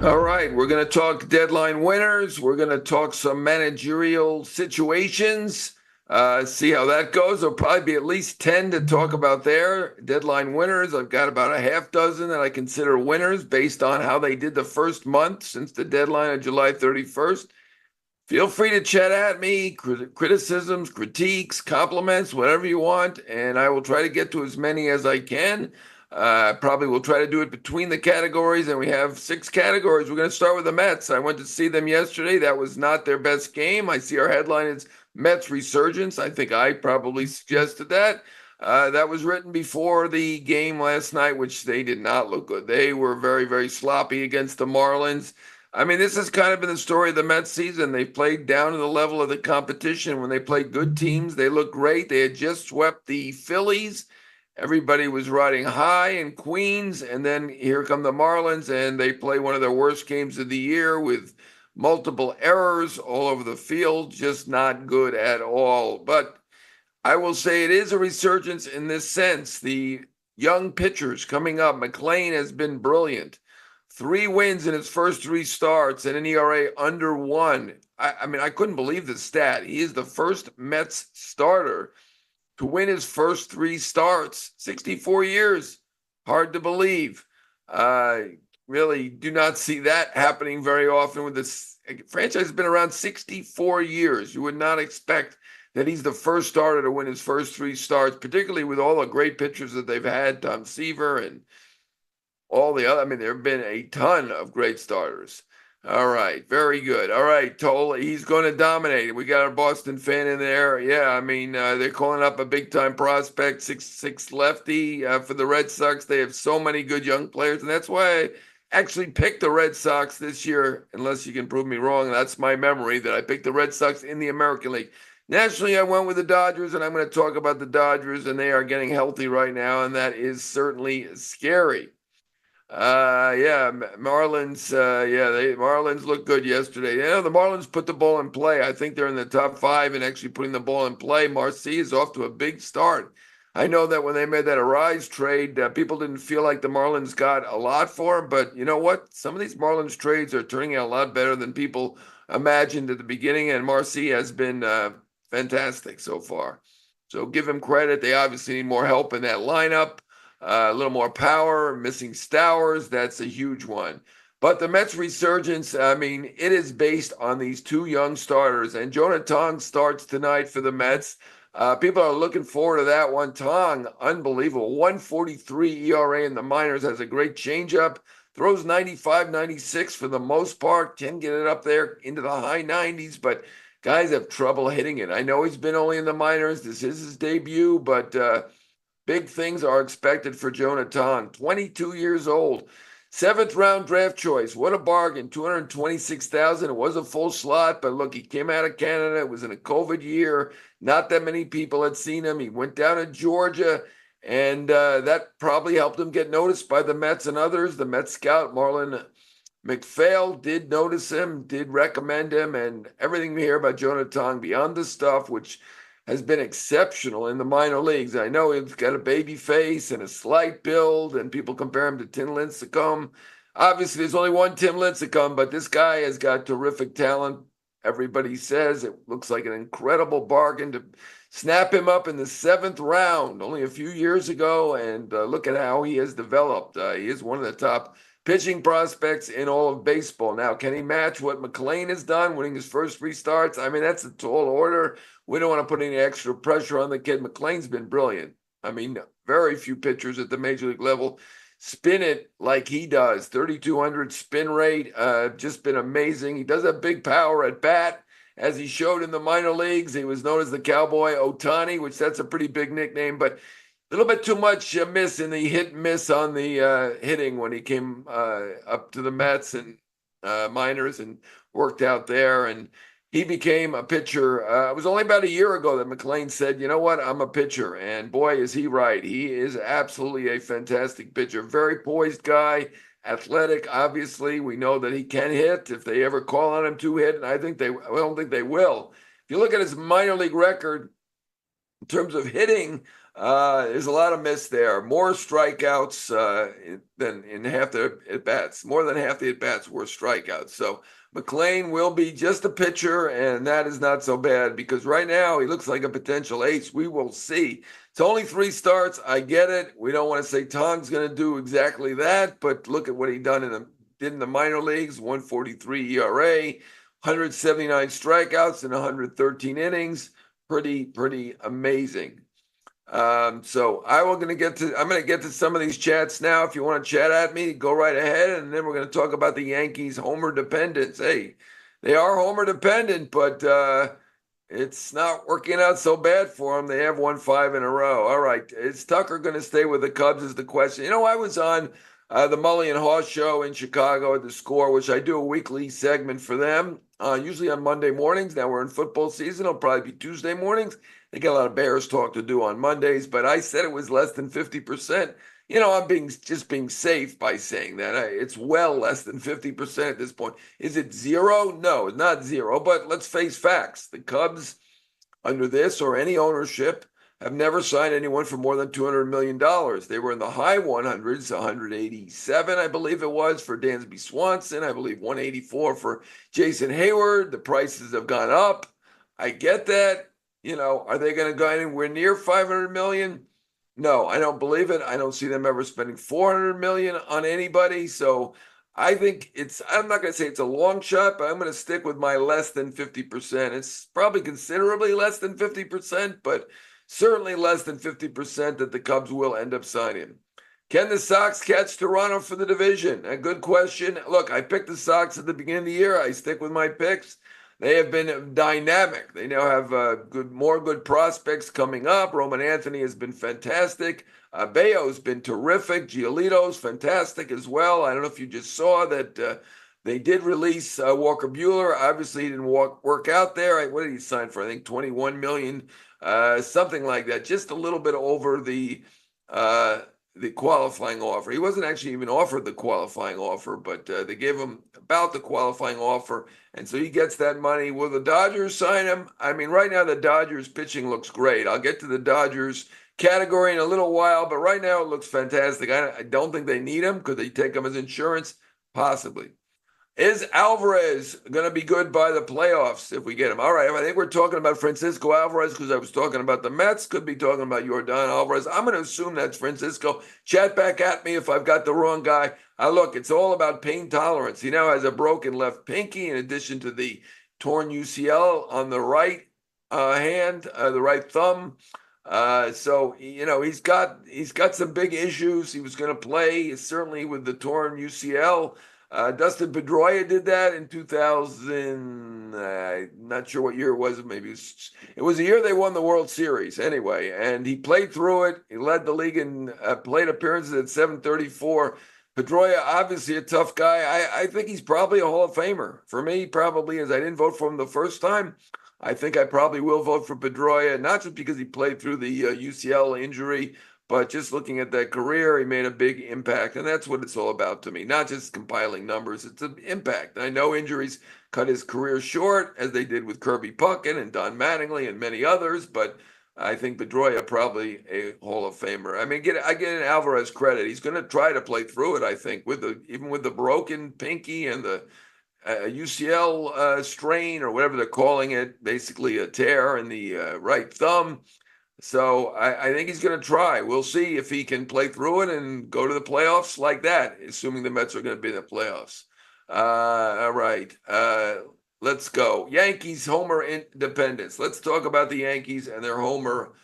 All right, we're going to talk deadline winners. We're going to talk some managerial situations, see how that goes. There'll probably be at least 10 to talk about there. Deadline winners. I've got about a half dozen that I consider winners based on how they did the first month since the deadline of July 31st. Feel free to chat at me, criticisms, critiques, compliments, whatever you want, and I will try to get to as many as I can. Probably will try to do it between the categories, and we have 6 categories. We're going to start with the Mets. I went to see them yesterday. That was not their best game. I see our headline is Mets resurgence. I think I probably suggested that. That was written before the game last night, which they did not look good. They were very, very sloppy against the Marlins. I mean, this has kind of been the story of the Mets season. They played down to the level of the competition. When they played good teams, they looked great. They had just swept the Phillies. Everybody was riding high in Queens, and then here come the Marlins, and they play one of their worst games of the year with multiple errors all over the field. Just not good at all. But I will say it is a resurgence in this sense. The young pitchers coming up, McLean has been brilliant. 3 wins in his first 3 starts and an ERA under 1. I mean, I couldn't believe the stat. He is the first Mets starter to win his first 3 starts. 64 years. Hard to believe. Really do not see that happening very often with this franchise. Has been around 64 years. You would not expect that he's the first starter to win his first 3 starts, particularly with all the great pitchers that they've had, Tom Seaver and all the other. I mean, there have been a ton of great starters. All right, very good. All right, Toll, he's going to dominate. We got a Boston fan in there. Yeah, I mean, they're calling up a big time prospect, 6'6" lefty for the Red Sox. They have so many good young players, and that's why I actually picked the Red Sox this year, unless you can prove me wrong. That's my memory that I picked the Red Sox in the American League. Nationally, I went with the Dodgers, and I'm going to talk about the Dodgers, and they are getting healthy right now, and that is certainly scary. Yeah, Marlins. Marlins looked good yesterday. You know, the Marlins put the ball in play. I think they're in the top 5 and actually putting the ball in play. Marcy is off to a big start. I know that when they made that Arise trade, people didn't feel like the Marlins got a lot for him, but you know what? Some of these Marlins trades are turning out a lot better than people imagined at the beginning, and Marcy has been fantastic so far. So give him credit. They obviously need more help in that lineup. A little more power, missing Stowers. That's a huge one. But the Mets resurgence, I mean, it is based on these 2 young starters. And Jonah Tong starts tonight for the Mets. People are looking forward to that one. Tong, unbelievable. 143 ERA in the minors, has a great changeup. Throws 95, 96 for the most part. Can get it up there into the high 90s, but guys have trouble hitting it. I know he's been only in the minors. This is his debut, but big things are expected for Jonah Tong, 22 years old. 7th-round draft choice. What a bargain. $226,000. It was a full slot, but look, he came out of Canada. It was in a COVID year. Not that many people had seen him. He went down to Georgia, and that probably helped him get noticed by the Mets and others. The Mets scout, Marlon McPhail, did notice him, did recommend him, and everything we hear about Jonah Tong beyond the stuff, which has been exceptional in the minor leagues. I know he's got a baby face and a slight build, and people compare him to Tim Lincecum. Obviously, there's only one Tim Lincecum, but this guy has got terrific talent. Everybody says it looks like an incredible bargain to snap him up in the 7th round only a few years ago, and look at how he has developed. He is one of the top pitching prospects in all of baseball. Now, can he match what McLean has done, winning his first 3 starts? I mean, that's a tall order. We don't want to put any extra pressure on the kid. McLean's been brilliant. I mean, very few pitchers at the major league level spin it like he does. 3,200 spin rate, just been amazing. He does have big power at bat, as he showed in the minor leagues. He was known as the Cowboy Ohtani, which that's a pretty big nickname, but a little bit too much miss in the hit and miss on the hitting when he came up to the Mets and minors and worked out there. And he became a pitcher. It was only about a year ago that McLean said, you know what, I'm a pitcher. And boy, is he right. He is absolutely a fantastic pitcher. Very poised guy, athletic. Obviously, we know that he can hit if they ever call on him to hit. And I don't think they will. If you look at his minor league record in terms of hitting, There's a lot of miss there. More strikeouts than in half the at-bats. More than half the at-bats were strikeouts. So McLean will be just a pitcher, and that is not so bad because right now he looks like a potential ace. We will see. It's only 3 starts. I get it. We don't want to say Tong's going to do exactly that, but look at what he did in the minor leagues, 143 ERA, 179 strikeouts in 113 innings. Pretty amazing. So I'm going to get to some of these chats now. If you want to chat at me, go right ahead. And then we're going to talk about the Yankees' homer dependence. Hey, they are homer dependent, but it's not working out so bad for them. They have won 5 in a row. All right. Is Tucker going to stay with the Cubs is the question. I was on the Mully and Haw show in Chicago at the Score, which I do a weekly segment for them, usually on Monday mornings. Now we're in football season. It'll probably be Tuesday mornings. They get a lot of Bears talk to do on Mondays, but I said it was less than 50%. I'm being safe by saying that. It's well less than 50% at this point. Is it zero? No, it's not zero, but let's face facts. The Cubs, under this or any ownership, have never signed anyone for more than $200 million. They were in the high 100s, 187, I believe it was, for Dansby Swanson. I believe 184 for Jason Hayward. The prices have gone up. I get that. Are they going to go anywhere near $500 million? No, I don't believe it. I don't see them ever spending $400 million on anybody. So I think I'm not going to say it's a long shot, but I'm going to stick with my less than 50%. It's probably considerably less than 50%, but certainly less than 50% that the Cubs will end up signing. Can the Sox catch Toronto for the division? A good question. Look, I picked the Sox at the beginning of the year. I stick with my picks. They have been dynamic. They now have more good prospects coming up. Roman Anthony has been fantastic. Bayo's been terrific. Giolito's fantastic as well. I don't know if you just saw that they did release Walker Buehler. Obviously, he didn't work out there. What did he sign for? I think $21 million, something like that. Just a little bit over the qualifying offer. He wasn't actually even offered the qualifying offer, but they gave him about the qualifying offer, and so he gets that money. Will the Dodgers sign him? I mean, right now the Dodgers pitching looks great. I'll get to the Dodgers category in a little while, but right now it looks fantastic. I don't think they need him. Could they take him as insurance? Possibly. Is Alvarez going to be good by the playoffs if we get him? All right, I think we're talking about Francisco Alvarez because I was talking about the Mets. Could be talking about Yordan Alvarez. I'm going to assume that's Francisco. Chat back at me if I've got the wrong guy. Look, it's all about pain tolerance. He now has a broken left pinky in addition to the torn UCL on the right hand, the right thumb. So he's got some big issues. He was going to play certainly with the torn UCL. Dustin Pedroia did that in 2000. Not sure what year it was. Maybe it was the year they won the World Series. Anyway, and he played through it. He led the league in plate appearances at 734. Pedroia, obviously a tough guy. I think he's probably a Hall of Famer. For me, probably is. I didn't vote for him the first time. I think I probably will vote for Pedroia, not just because he played through the UCL injury, but just looking at that career, he made a big impact. And that's what it's all about to me, not just compiling numbers. It's an impact. I know injuries cut his career short, as they did with Kirby Puckett and Don Mattingly and many others, but I think Pedroia probably a Hall of Famer. I mean, I get Alvarez credit. He's going to try to play through it, I think, even with the broken pinky and the UCL strain or whatever they're calling it, basically a tear in the right thumb. So I think he's going to try. We'll see if he can play through it and go to the playoffs like that, assuming the Mets are going to be in the playoffs. All right. Let's go. Yankees homer independence. Let's talk about the Yankees and their homer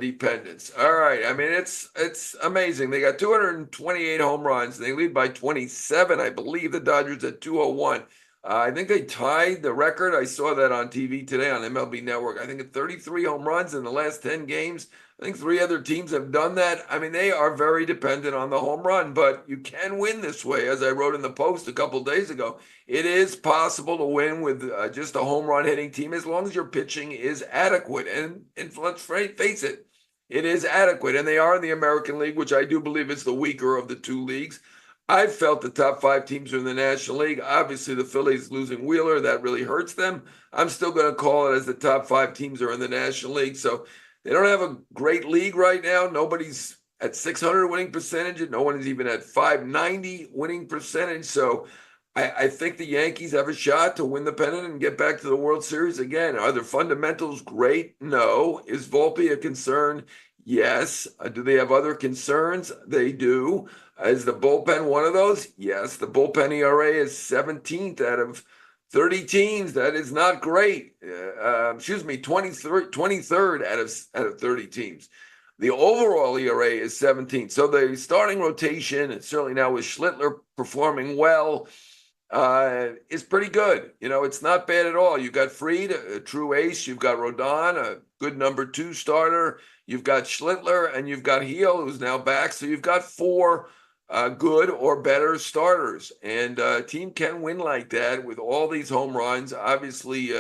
dependence. All right. I mean, it's amazing. They got 228 home runs. They lead by 27. I believe the Dodgers at 201. I think they tied the record. I saw that on TV today on MLB Network. I think at 33 home runs in the last 10 games. I think 3 other teams have done that. I mean, they are very dependent on the home run, but you can win this way. As I wrote in the Post a couple days ago, it is possible to win with just a home run hitting team as long as your pitching is adequate. And let's face it, it is adequate. And they are in the American League, which I do believe is the weaker of the 2 leagues. I felt the top 5 teams are in the National League. Obviously, the Phillies losing Wheeler, that really hurts them. I'm still going to call it as the top 5 teams are in the National League. So They don't have a great league right now. Nobody's at 600 winning percentage, and no one is even at 590 winning percentage. So I think the Yankees have a shot to win the pennant and get back to the World Series again. Are their fundamentals great? No. Is Volpe a concern? Yes. Do they have other concerns? They do. Is the bullpen one of those? Yes. The bullpen ERA is 17th out of 30 teams. That is not great. 23rd out of 30 teams. The overall ERA is 17th. So the starting rotation, and certainly now with Schlittler performing well, is pretty good. It's not bad at all. You've got Fried, a true ace. You've got Rodon, a good number 2 starter. You've got Schlittler, and you've got Heel, who's now back. So you've got 4 good or better starters. And a team can win like that with all these home runs. Obviously,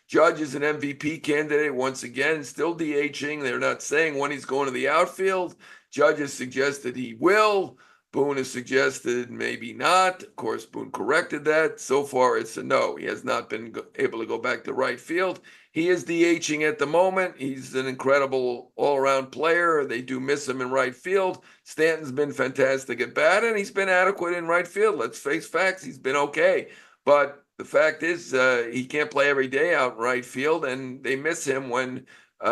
Judge is an MVP candidate once again, still DHing. They're not saying when he's going to the outfield. Judge has suggested he will. Boone has suggested maybe not. Of course, Boone corrected that. So far, it's a no. He has not been able to go back to right field. He is DHing at the moment. He's an incredible all-around player. They do miss him in right field. Stanton's been fantastic at bat, and he's been adequate in right field. Let's face facts. He's been okay. But the fact is, he can't play every day out in right field, and they miss him when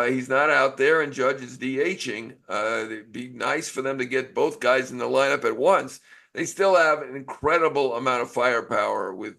he's not out there and Judge is DHing. It'd be nice for them to get both guys in the lineup at once. They still have an incredible amount of firepower with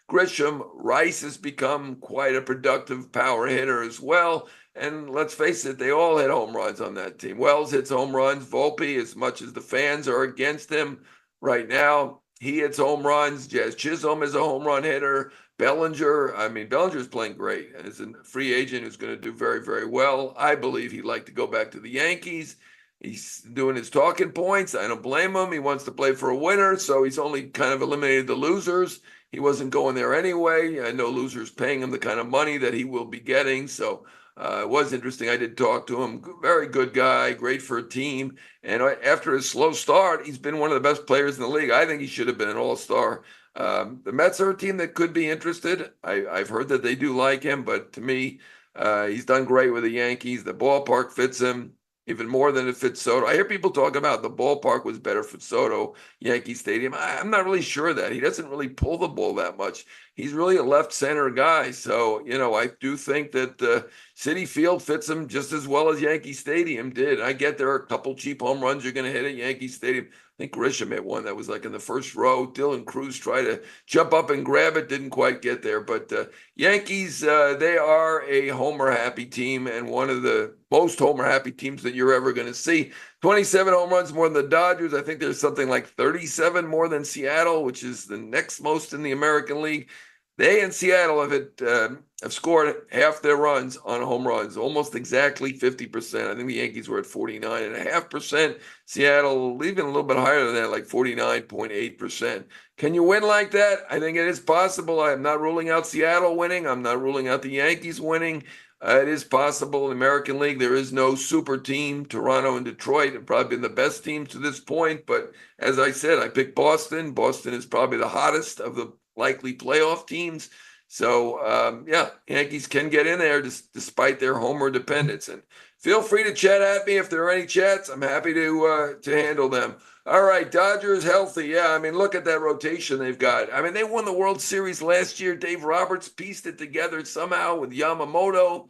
Grisham. Rice has become quite a productive power hitter as well. And let's face it, they all hit home runs on that team. Wells hits home runs. Volpe, as much as the fans are against him right now, he hits home runs. Jazz Chisholm is a home run hitter. Bellinger's playing great and is a free agent who's going to do very, very well. I believe he'd like to go back to the Yankees. He's doing his talking points. I don't blame him. He wants to play for a winner, so he's only kind of eliminated the losers. He wasn't going there anyway. I know losers paying him the kind of money that he will be getting, so it was interesting. I did talk to him. Very good guy, great for a team. And after his slow start, he's been one of the best players in the league. I think he should have been an all-star. The Mets are a team that could be interested. I've heard that they do like him, but to me, he's done great with the Yankees. The ballpark fits him even more than it fits Soto. I hear people talk about the ballpark was better for Soto, Yankee Stadium. I'm not really sure of that. He doesn't really pull the ball that much. He's really a left center guy. So, I do think that Citi Field fits him just as well as Yankee Stadium did. I get there are a couple cheap home runs you're going to hit at Yankee Stadium. I think Grisham hit one that was like in the first row. Dylan Cruz tried to jump up and grab it, didn't quite get there. But Yankees, they are a homer-happy team and one of the most homer-happy teams that you're ever going to see. 27 home runs more than the Dodgers. I think there's something like 37 more than Seattle, which is the next most in the American League. They and Seattle have scored half their runs on home runs, almost exactly 50%. I think the Yankees were at 49.5%. Seattle even a little bit higher than that, like 49.8%. Can you win like that? I think it is possible. I'm not ruling out Seattle winning. I'm not ruling out the Yankees winning. It is possible in the American League. There is no super team. Toronto and Detroit have probably been the best teams to this point. But as I said, I picked Boston. Boston is probably the hottest of the likely playoff teams. So, Yankees can get in there despite their homer dependence. And feel free to chat at me if there are any chats. I'm happy to handle them. All right, Dodgers healthy. Yeah, look at that rotation they've got. They won the World Series last year. Dave Roberts pieced it together somehow with Yamamoto,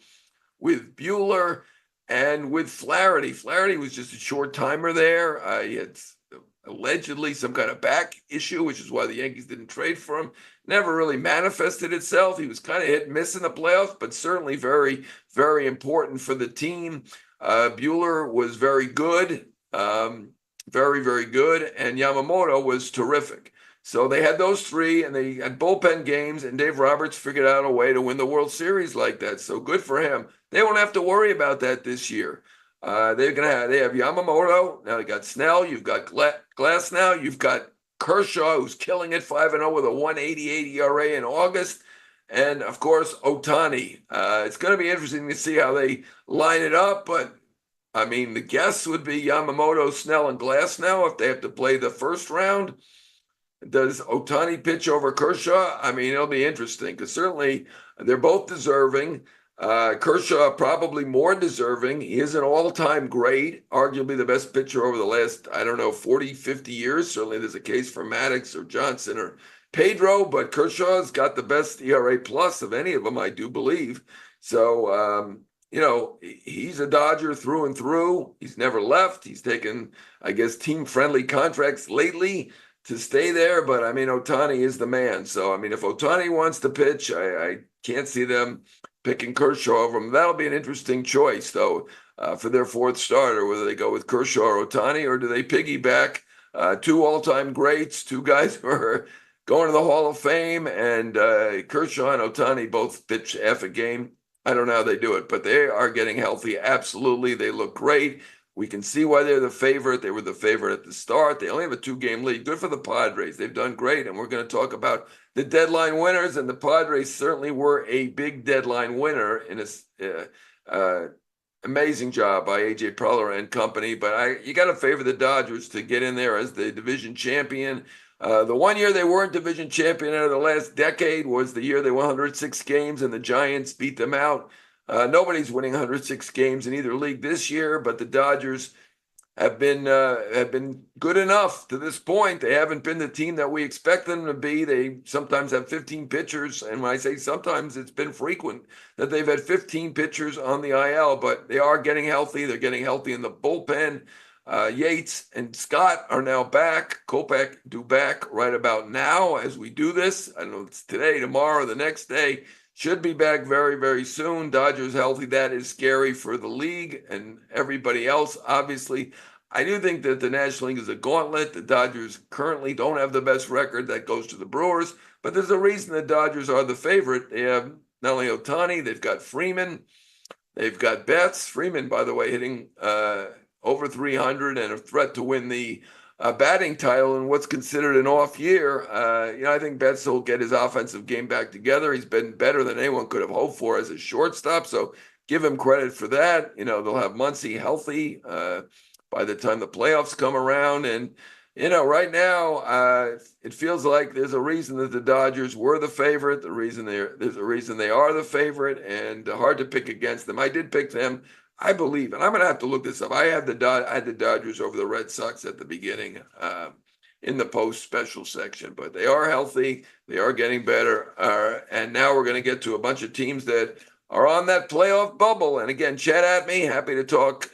with Buehler, and with Flaherty. Flaherty was just a short timer there. He had allegedly some kind of back issue, which is why the Yankees didn't trade for him. Never really manifested itself. He was kind of hit and miss in the playoffs, but certainly very, very important for the team. Buehler was very good, very, very good, and Yamamoto was terrific. So they had those three, and they had bullpen games, and Dave Roberts figured out a way to win the World Series like that. So good for him. They won't have to worry about that this year. They have Yamamoto. Now they got Snell. You've got Glass now. You've got Kershaw, who's killing it, 5-0 with a 1.88 ERA in August. And, of course, Ohtani. It's going to be interesting to see how they line it up. But, the guess would be Yamamoto, Snell, and Glass now if they have to play the first round. Does Ohtani pitch over Kershaw? It'll be interesting because certainly they're both deserving. Kershaw probably more deserving. He is an all-time great, arguably the best pitcher over the last, 40, 50 years. Certainly there's a case for Maddox or Johnson or Pedro, but Kershaw's got the best ERA plus of any of them, I do believe. So, he's a Dodger through and through. He's never left. He's taken, I guess, team-friendly contracts lately to stay there. But, Ohtani is the man. So, if Ohtani wants to pitch, I can't see them picking Kershaw over him. That'll be an interesting choice, though, for their fourth starter, whether they go with Kershaw or Ohtani, or do they piggyback two all-time greats, two guys who are going to the Hall of Fame, and Kershaw and Ohtani both pitch half a game. I don't know how they do it, but they are getting healthy. Absolutely. They look great. We can see why they're the favorite. They were the favorite at the start. They only have a 2-game lead. Good for the Padres. They've done great, and we're going to talk about the deadline winners, and the Padres certainly were a big deadline winner in a amazing job by A.J. Preller and company. But you got to favor the Dodgers to get in there as the division champion. The one year they weren't division champion out of the last decade was the year they won 106 games and the Giants beat them out. Nobody's winning 106 games in either league this year, but the Dodgers have been good enough to this point. They haven't been the team that we expect them to be. They sometimes have 15 pitchers, and when I say sometimes, it's been frequent that they've had 15 pitchers on the IL, but they are getting healthy. They're getting healthy in the bullpen. Yates and Scott are now back. Kopech due back right about now as we do this. I don't know if it's today, tomorrow, the next day. Should be back very, very soon. Dodgers healthy. That is scary for the league and everybody else. Obviously, I do think that the National League is a gauntlet. The Dodgers currently don't have the best record. That goes to the Brewers. But there's a reason the Dodgers are the favorite. They have not only Ohtani, they've got Freeman. They've got Betts. Freeman, by the way, hitting over 300 and a threat to win the batting title in what's considered an off year. I think Betts will get his offensive game back together. He's been better than anyone could have hoped for as a shortstop, so give him credit for that. They'll have Muncy healthy by the time the playoffs come around. And, right now, it feels like there's a reason that the Dodgers were the favorite. There's a reason they are the favorite, and hard to pick against them. I did pick them, I believe, and I'm going to have to look this up. I had the Dodgers over the Red Sox at the beginning in the post-special section, but they are healthy. They are getting better. And now we're going to get to a bunch of teams that are on that playoff bubble. And again, chat at me. Happy to talk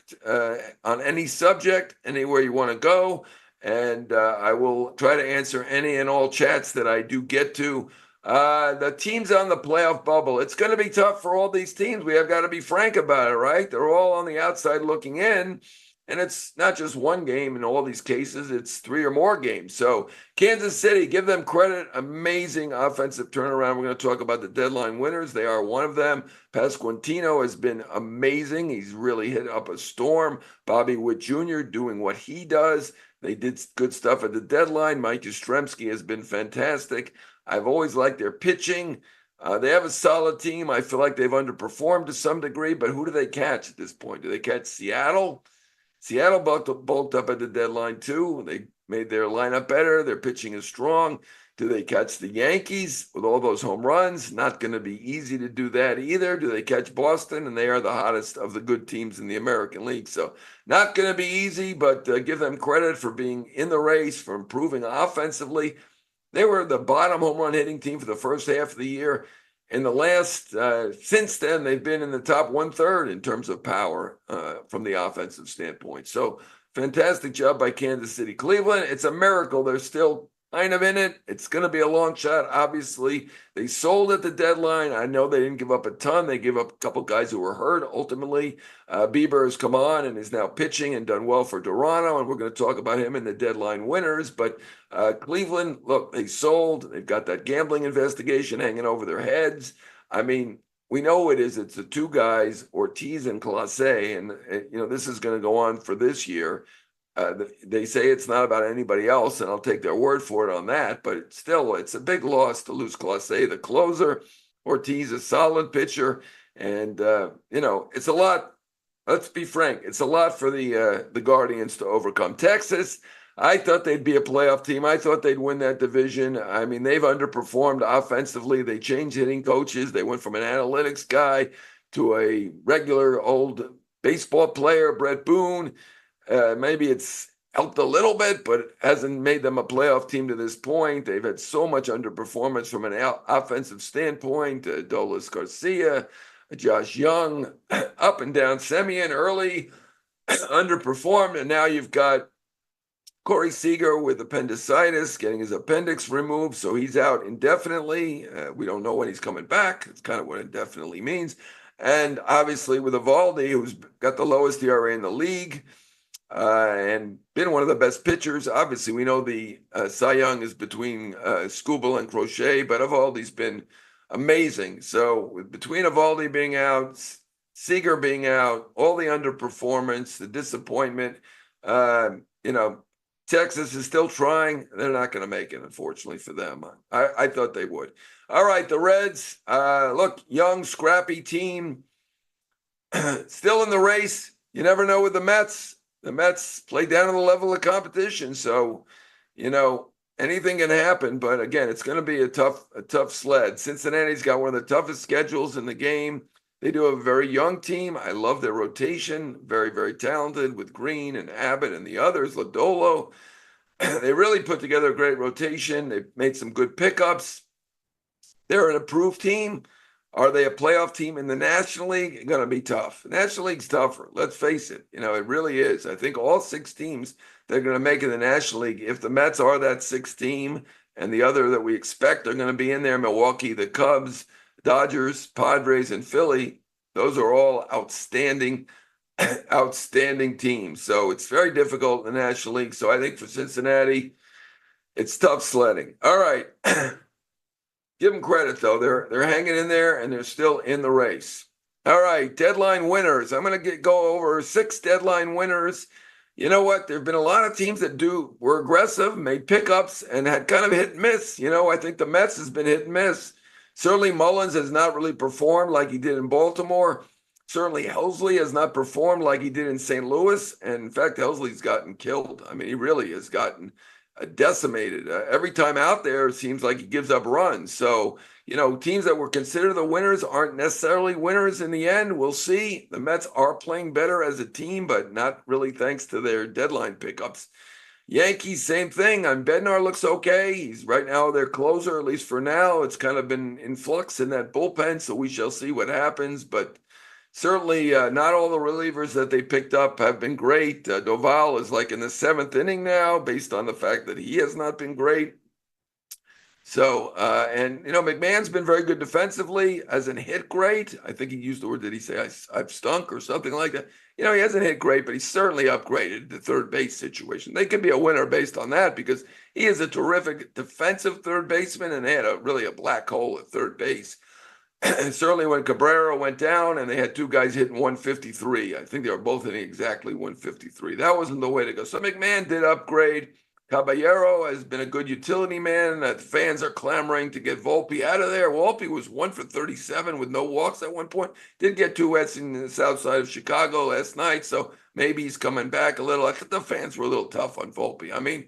on any subject, anywhere you want to go. And I will try to answer any and all chats that I do get to. The teams on the playoff bubble, it's going to be tough for all these teams. We have got to be frank about it, right? They're all on the outside looking in, and it's not just one game in all these cases. It's 3 or more games. So Kansas City, give them credit. Amazing offensive turnaround. We're going to talk about the deadline winners. They are one of them. Pasquantino has been amazing. He's really hit up a storm. Bobby Witt Jr. doing what he does. They did good stuff at the deadline. Mike Yastrzemski has been fantastic. I've always liked their pitching. They have a solid team. I feel like they've underperformed to some degree, but who do they catch at this point? Do they catch Seattle? Seattle bulked up at the deadline too. They made their lineup better. Their pitching is strong. Do they catch the Yankees with all those home runs? Not going to be easy to do that either. Do they catch Boston? And they are the hottest of the good teams in the American League. So not going to be easy, but give them credit for being in the race, for improving offensively. They were the bottom home run hitting team for the first half of the year. In the last, since then, they've been in the top 1/3 in terms of power from the offensive standpoint. So fantastic job by Kansas City. Cleveland, it's a miracle. They're still kind of in it. It's going to be a long shot, obviously. They sold at the deadline. I know they didn't give up a ton. They gave up a couple guys who were hurt. Ultimately, Bieber has come on and is now pitching and done well for Toronto, and we're going to talk about him in the deadline winners. But Cleveland, look, they sold. They've got that gambling investigation hanging over their heads. I mean, we know who it is. It's the two guys, Ortiz and Clase, and this is going to go on for this year. They say it's not about anybody else, and I'll take their word for it on that. But still, it's a big loss to lose Clase, the closer. Ortiz, a solid pitcher, and it's a lot. Let's be frank, it's a lot for the Guardians to overcome. Texas, I thought they'd be a playoff team. I thought they'd win that division. I mean, they've underperformed offensively. They changed hitting coaches. They went from an analytics guy to a regular old baseball player, Brett Boone. Maybe it's helped a little bit, but it hasn't made them a playoff team to this point. They've had so much underperformance from an offensive standpoint. Dolis Garcia, Josh Young, up and down. Semien early underperformed, and now you've got Corey Seager with appendicitis, getting his appendix removed, so he's out indefinitely. We don't know when he's coming back. That's kind of what indefinitely means. And obviously with Eovaldi, who's got the lowest ERA in the league, and been one of the best pitchers. Obviously, we know the Cy Young is between Skubal and Crochet, but Eovaldi's been amazing. So between Eovaldi being out, Seager being out, all the underperformance, the disappointment, Texas is still trying. They're not going to make it, unfortunately, for them. I thought they would. All right, the Reds, look, young, scrappy team, still in the race. You never know with the Mets. The Mets play down to the level of competition. So, anything can happen. But again, it's going to be a tough sled. Cincinnati's got one of the toughest schedules in the game. They do have a very young team. I love their rotation. Very, very talented with Green and Abbott and the others, Lodolo. They really put together a great rotation. They've made some good pickups. They're an improved team. Are they a playoff team in the National League? Going to be tough. The National League's tougher. Let's face it. It really is. I think all 6 teams that are going to make it in the National League, if the Mets are that 6th team and the other that we expect are going to be in there, Milwaukee, the Cubs, Dodgers, Padres, and Philly, those are all outstanding teams. So it's very difficult in the National League. So I think for Cincinnati, it's tough sledding. All right. Give them credit, though. They're hanging in there, and they're still in the race. All right, deadline winners. I'm going to go over 6 deadline winners. You know what? There have been a lot of teams that were aggressive, made pickups, and had kind of hit and miss. I think the Mets has been hit and miss. Certainly Mullins has not really performed like he did in Baltimore. Certainly Helsley has not performed like he did in St. Louis. And in fact, Helsley's gotten killed. I mean, he really has gotten decimated. Every time out there, it seems like he gives up runs. So, teams that were considered the winners aren't necessarily winners in the end. We'll see. The Mets are playing better as a team, but not really thanks to their deadline pickups. Yankees, same thing. Bednar looks okay. He's right now their closer, at least for now. It's kind of been in flux in that bullpen, so we shall see what happens. But certainly not all the relievers that they picked up have been great. Doval is like in the 7th inning now, based on the fact that he has not been great. So, McMahon's been very good defensively, hasn't hit great. I think he used the word, did he say I've stunk or something like that? He hasn't hit great, but he's certainly upgraded the third base situation. They could be a winner based on that because he is a terrific defensive third baseman, and they had really a black hole at third base. And certainly when Cabrera went down and they had 2 guys hitting 153, I think they were both hitting exactly 153. That wasn't the way to go. So McMahon did upgrade. Caballero has been a good utility man. The fans are clamoring to get Volpe out of there. Volpe was 1 for 37 with no walks at one point. Did get 2 hits in the south side of Chicago last night, so maybe he's coming back a little. I thought the fans were a little tough on Volpe. I mean,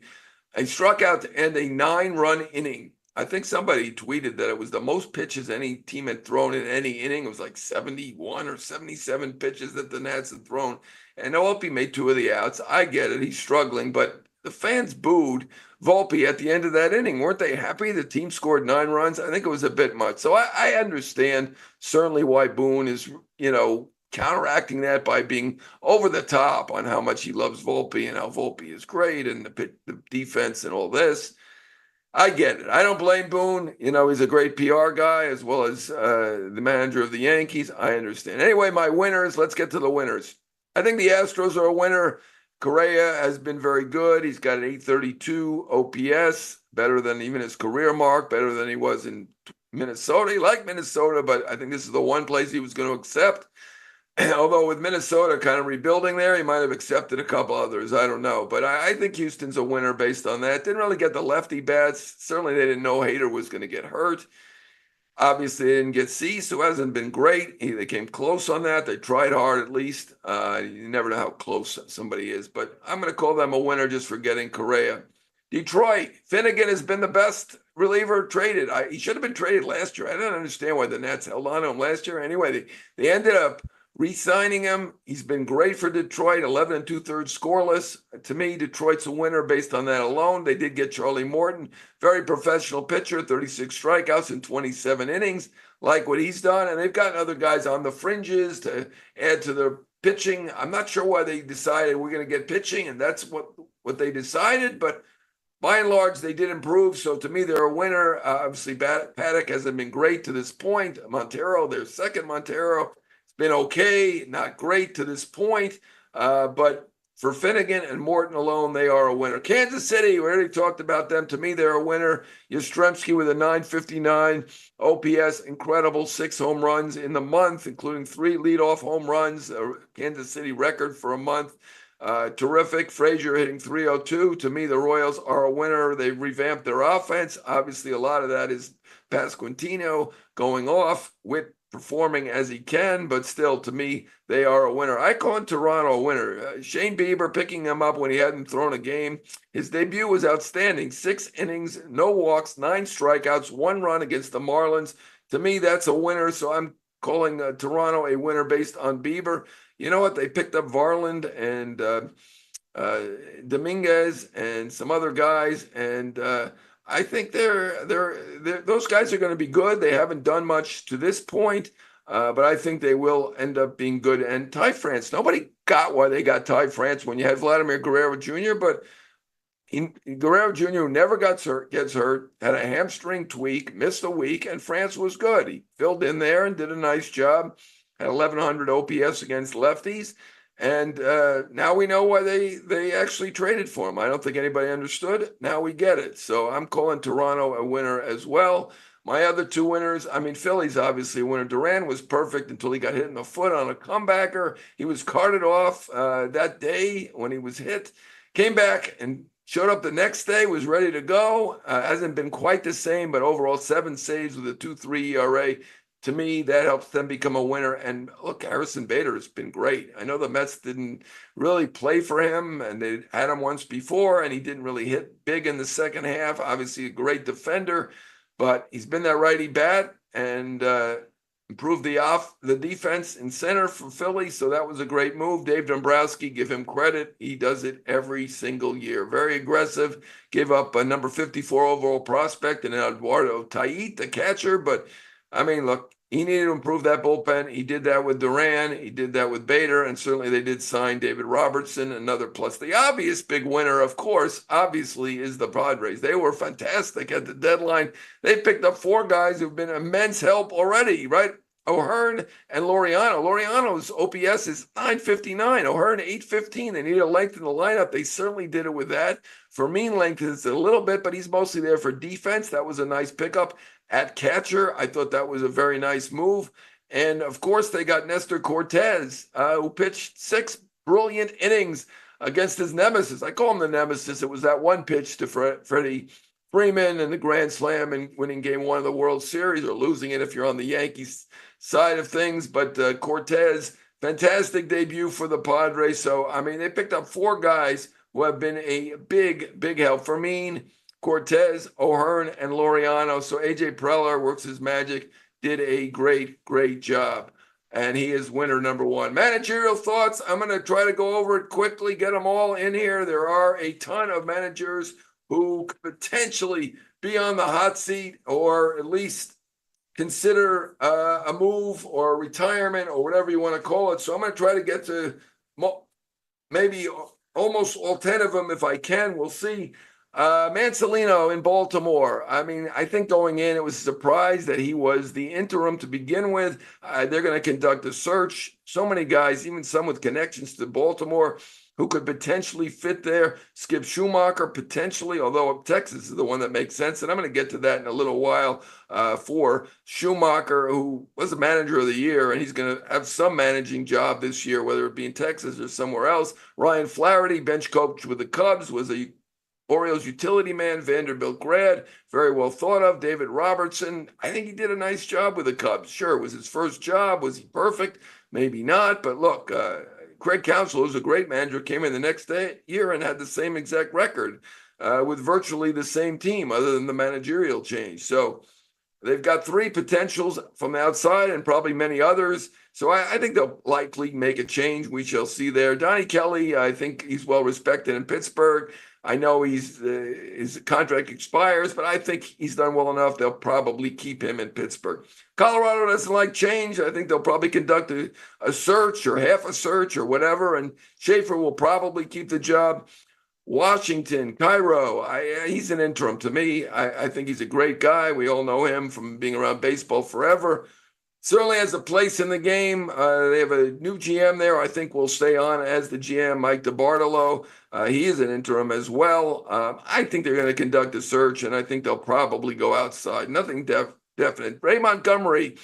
he struck out to end a 9-run inning. I think somebody tweeted that it was the most pitches any team had thrown in any inning. It was like 71 or 77 pitches that the Nats had thrown. And Volpe made 2 of the outs. I get it. He's struggling, but the fans booed Volpe at the end of that inning. Weren't they happy? The team scored 9 runs. I think it was a bit much. So I understand certainly why Boone is, counteracting that by being over the top on how much he loves Volpe and how Volpe is great and the defense and all this. I get it. I don't blame Boone. He's a great PR guy as well as the manager of the Yankees. I understand. Anyway, my winners. Let's get to the winners. I think the Astros are a winner. Correa has been very good. He's got an 832 OPS, better than even his career mark, better than he was in Minnesota. He liked Minnesota, but I think this is the one place he was going to accept. Although with Minnesota kind of rebuilding there, he might have accepted a couple others. I don't know. But I think Houston's a winner based on that. Didn't really get the lefty bats. Certainly they didn't know Hader was going to get hurt. Obviously, they didn't get Cease, who hasn't been great. They came close on that. They tried hard at least. You never know how close somebody is. But I'm going to call them a winner just for getting Correa. Detroit, Finnegan has been the best reliever traded. He should have been traded last year. I don't understand why the Nats held on to him last year. Anyway, they ended up re-signing him. He's been great for Detroit, 11 and 2/3 scoreless. To me, Detroit's a winner based on that alone. They did get Charlie Morton, very professional pitcher, 36 strikeouts in 27 innings. Like what he's done, and they've gotten other guys on the fringes to add to their pitching. I'm not sure why they decided we're going to get pitching, and that's what they decided, but by and large, they did improve. So to me, they're a winner. Obviously, Paddock hasn't been great to this point. Montero, their second Montero, it's been okay, not great to this point. But for Finnegan and Morton alone, they are a winner. Kansas City, we already talked about them. To me, they're a winner. Yastrzemski with a 959 OPS, incredible 6 home runs in the month, including 3 leadoff home runs, a Kansas City record for a month. Terrific. Frazier hitting 302. To me, the Royals are a winner. They've revamped their offense. Obviously, a lot of that is Pasquantino going off, Witt performing as he can, but still, to me, they are a winner. I call Toronto a winner. Shane Bieber picking him up when he hadn't thrown a game. His debut was outstanding. 6 innings, no walks, 9 strikeouts, 1 run against the Marlins. To me, that's a winner, so I'm calling Toronto a winner based on Bieber. You know what? They picked up Varland and Dominguez and some other guys, and I think those guys are going to be good. They haven't done much to this point, but I think they will end up being good. And Ty France, nobody got why they got Ty France when you had Vladimir Guerrero Jr., but Guerrero Jr., who never gets hurt, had a hamstring tweak, missed a week, and France was good. He filled in there and did a nice job. Had 1,100 OPS against lefties, and now we know why they actually traded for him. I don't think anybody understood. Now we get it. So I'm calling Toronto a winner as well. My other 2 winners, I mean, Philly's obviously a winner. Duran was perfect until he got hit in the foot on a comebacker. He was carted off that day when he was hit, came back and showed up the next day, was ready to go. Hasn't been quite the same, but overall 7 saves with a 2.3 ERA. To me, that helps them become a winner. And look, Harrison Bader has been great. I know the Mets didn't really play for him, and they had him once before, and he didn't really hit big in the second half. Obviously, a great defender, but he's been that righty bat and improved the defense in center for Philly. So that was a great move. Dave Dombrowski, give him credit. He does it every single year. Very aggressive. Gave up a number 54 overall prospect and Eduardo Tait, the catcher, but I mean, look, he needed to improve that bullpen. He did that with Duran. He did that with Bader. And certainly they did sign David Robertson, another plus. The obvious big winner, of course, obviously is the Padres. They were fantastic at the deadline. They picked up 4 guys who've been immense help already, right? O'Hearn and Laureano. Laureano's OPS is 959. O'Hearn 815. They need a length in the lineup. They certainly did it with that. Fermin lengthens it a little bit, but he's mostly there for defense. That was a nice pickup. At catcher, I thought that was a very nice move. And, of course, they got Nestor Cortez, who pitched 6 brilliant innings against his nemesis. I call him the nemesis. It was that one pitch to Freddie Freeman in the Grand Slam and winning Game 1 of the World Series, or losing it if you're on the Yankees side of things. But Cortez, fantastic debut for the Padres. So, I mean, they picked up 4 guys who have been a big, big help. Fermin, Cortez, O'Hearn, and Laureano. So AJ Preller works his magic, did a great, great job. And he is winner number 1. Managerial thoughts. I'm going to try to go over it quickly, get them all in here. There are a ton of managers who could potentially be on the hot seat, or at least consider a move or a retirement or whatever you want to call it. So I'm going to try to get to maybe almost all 10 of them if I can. We'll see. Mancelino in Baltimore. I mean, I think going in, it was a surprise that he was the interim to begin with. They're going to conduct a search. So many guys, even some with connections to Baltimore, who could potentially fit there. Skip Schumacher, potentially, although Texas is the one that makes sense. And I'm going to get to that in a little while for Schumacher, who was a manager of the year, and he's going to have some managing job this year, whether it be in Texas or somewhere else. Ryan Flaherty, bench coach with the Cubs, was a Orioles utility man. Vanderbilt grad, very well thought of. David Robertson, I think he did a nice job with the Cubs. Sure, it was his first job. Was he perfect? Maybe not. But look, Craig Counsell, who's a great manager, came in the next year and had the same exact record. with virtually the same team other than the managerial change. So they've got three potentials from the outside and probably many others. So I think they'll likely make a change. We shall see there. Donnie Kelly, I think he's well respected in Pittsburgh. I know his contract expires, but I think he's done well enough. They'll probably keep him in Pittsburgh. Colorado doesn't like change. I think they'll probably conduct a search or half a search or whatever, and Schaefer will probably keep the job. Washington, Cairo, he's an interim to me. I think he's a great guy. We all know him from being around baseball forever. Certainly has a place in the game. They have a new GM there. I think will stay on as the GM, Mike DiBartolo. He is an interim as well. I think they're going to conduct a search, and I think they'll probably go outside. Nothing definite. Ray Montgomery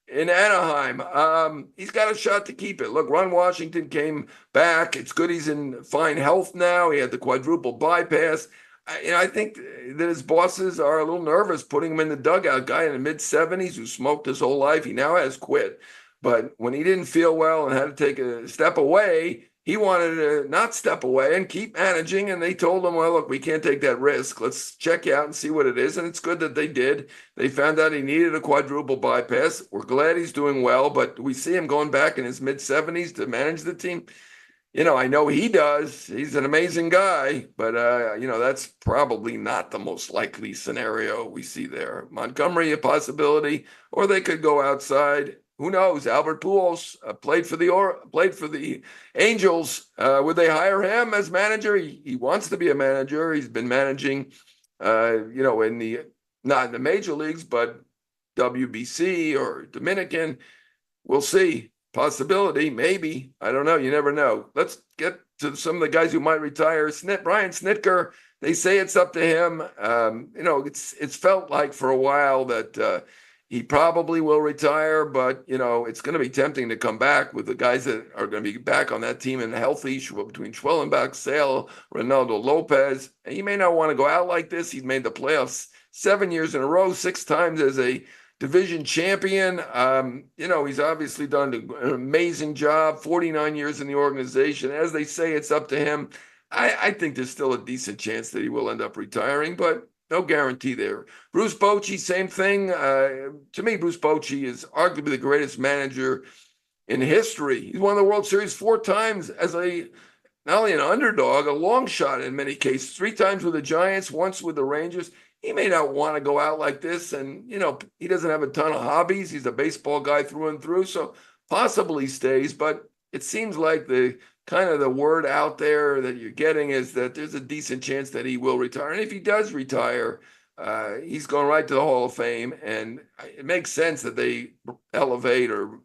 in Anaheim, he's got a shot to keep it. Look, Ron Washington came back. It's good he's in fine health now. He had the quadruple bypass. I think that his bosses are a little nervous putting him in the dugout. Guy in the mid-70s who smoked his whole life. He now has quit. But when he didn't feel well and had to take a step away, he wanted to not step away and keep managing. And they told him, well, look, we can't take that risk. Let's check you out and see what it is. And it's good that they did. They found out he needed a quadruple bypass. We're glad he's doing well. But we see him going back in his mid-70s to manage the team. I know he does. He's an amazing guy, but, that's probably not the most likely scenario we see there. Montgomery, a possibility, or they could go outside. Who knows? Albert Pujols played for the Angels. Would they hire him as manager? He wants to be a manager. He's been managing, not in the major leagues, but WBC or Dominican. We'll see. Possibility, maybe. I don't know. You never know. Let's get to some of the guys who might retire. Brian Snitker, they say it's up to him. It's felt like for a while that he probably will retire, but, it's going to be tempting to come back with the guys that are going to be back on that team and healthy between Schwellenbach, Sale, Ronaldo Lopez. And he may not want to go out like this. He's made the playoffs 7 years in a row, 6 times as a division champion. He's obviously done an amazing job, 49 years in the organization. As they say, it's up to him. I think there's still a decent chance that he will end up retiring, but no guarantee there. Bruce Bochy, same thing. To me, Bruce Bochy is arguably the greatest manager in history. He's won the World Series 4 times as not only an underdog, a long shot in many cases, 3 times with the Giants, once with the Rangers. He may not want to go out like this, and, he doesn't have a ton of hobbies. He's a baseball guy through and through, so possibly stays, but it seems like the word out there that you're getting is that there's a decent chance that he will retire. And if he does retire, he's going right to the Hall of Fame, and it makes sense that they elevate or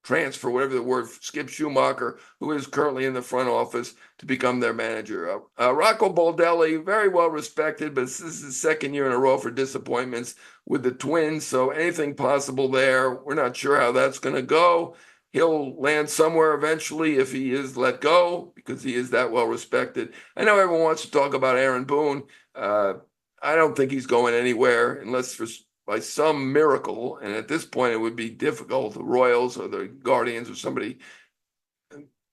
transfer, whatever the word, Skip Schumacher, who is currently in the front office, to become their manager. Rocco Baldelli, very well respected, but this is his 2nd year in a row for disappointments with the Twins, so anything possible there. We're not sure how that's going to go. He'll land somewhere eventually if he is let go, because he is that well respected. I know everyone wants to talk about Aaron Boone. I don't think he's going anywhere unless by some miracle, and at this point it would be difficult, the Royals or the Guardians or somebody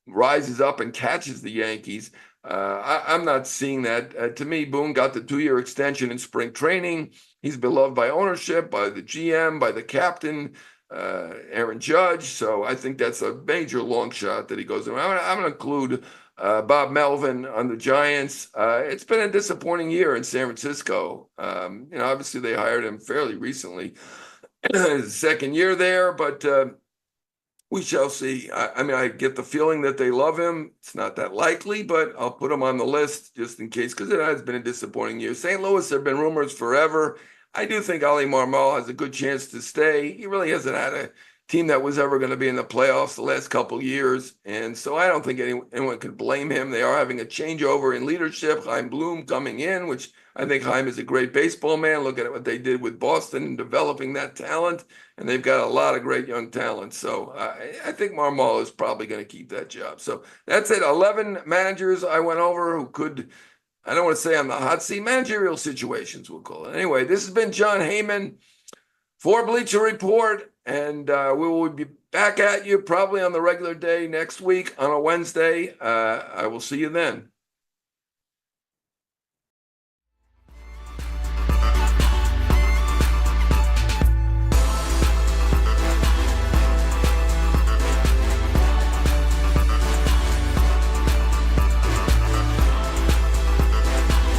rises up and catches the Yankees. I'm not seeing that. To me, Boone got the 2-year extension in spring training. He's beloved by ownership, by the GM, by the captain, Aaron Judge. So I think that's a major long shot that he goes in. I'm going to include Bob Melvin on the Giants. It's been a disappointing year in San Francisco. Obviously they hired him fairly recently, his 2nd year there, but we shall see. I get the feeling that they love him. It's not that likely, but I'll put him on the list just in case, because it has been a disappointing year. St. Louis, there have been rumors forever. I do think Ali Marmol has a good chance to stay. He really hasn't had a team that was ever going to be in the playoffs the last couple years. And so I don't think anyone could blame him. They are having a changeover in leadership. Chaim Bloom coming in, which I think Chaim is a great baseball man. Look at what they did with Boston in developing that talent. And they've got a lot of great young talent. So I think Marmol is probably going to keep that job. So that's it. 11 managers I went over who could, I don't want to say on the hot seat, managerial situations, we'll call it. Anyway, this has been Jon Heyman for Bleacher Report, and we will be back at you probably on the regular day next week on a Wednesday. I will see you then.